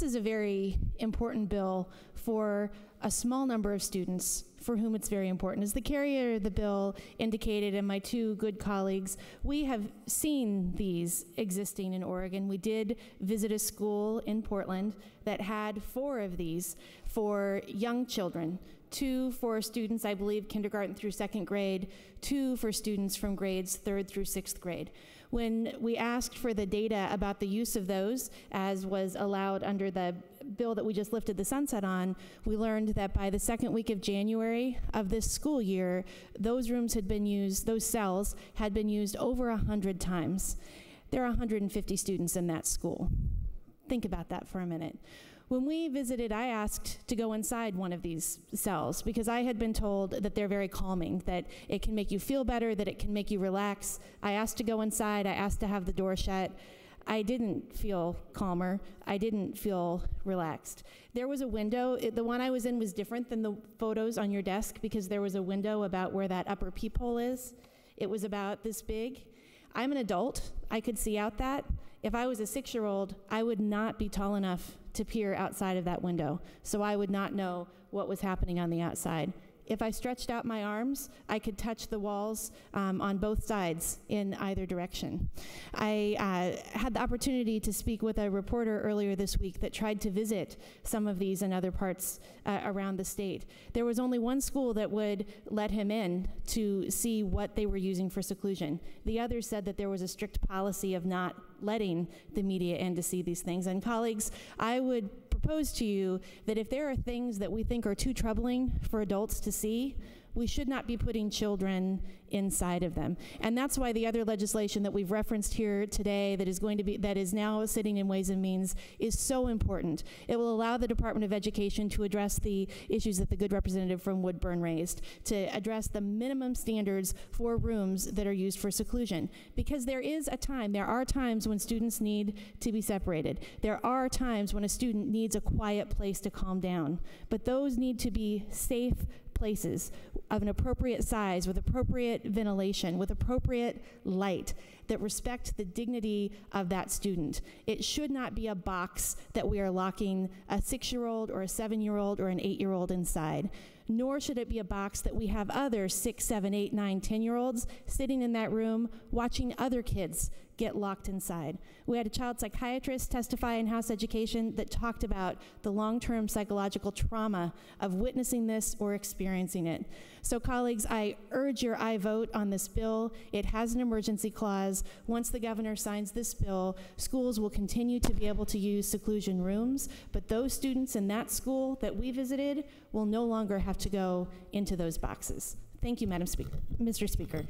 is a very important bill for a small number of students for whom it's very important. As the carrier of the bill indicated, and my two good colleagues, we have seen these existing in Oregon. We did visit a school in Portland that had 4 of these for young children, 2 for students, I believe, kindergarten through 2nd grade, 2 for students from grades 3rd through 6th grade. When we asked for the data about the use of those, as was allowed under the bill that we just lifted the sunset on, we learned that by the 2nd week of January of this school year, those rooms had been used, those cells had been used over 100 times. There are 150 students in that school. Think about that for a minute. When we visited, I asked to go inside one of these cells because I had been told that they're very calming, that it can make you feel better, that it can make you relax. I asked to go inside. I asked to have the door shut. I didn't feel calmer. I didn't feel relaxed. There was a window. The one I was in was different than the photos on your desk because there was a window about where that upper peephole is. It was about this big. I'm an adult. I could see out that. If I was a 6-year-old, I would not be tall enough to peer outside of that window, so I would not know what was happening on the outside. If I stretched out my arms, I could touch the walls on both sides in either direction. I had the opportunity to speak with a reporter earlier this week that tried to visit some of these in other parts around the state. There was only one school that would let him in to see what they were using for seclusion. The others said that there was a strict policy of not letting the media in to see these things. And colleagues, I would propose to you that if there are things that we think are too troubling for adults to see, we should not be putting children inside of them. And that's why the other legislation that we've referenced here today that is now sitting in Ways and Means is so important. It will allow the Department of Education to address the issues that the good representative from Woodburn raised, to address the minimum standards for rooms that are used for seclusion. Because there are times when students need to be separated. There are times when a student needs a quiet place to calm down. But those need to be safe places of an appropriate size, with appropriate ventilation, with appropriate light, that respect the dignity of that student. It should not be a box that we are locking a 6-year-old or a 7-year-old or an 8-year-old inside. Nor should it be a box that we have other 6, 7, 8, 9, 10-year-olds sitting in that room watching other kids get locked inside. We had a child psychiatrist testify in House Education that talked about the long-term psychological trauma of witnessing this or experiencing it. So colleagues, I urge your aye vote on this bill. It has an emergency clause. Once the governor signs this bill, schools will continue to be able to use seclusion rooms, but those students in that school that we visited will no longer have to go into those boxes. Thank you, Madam Speaker. Mr. Speaker.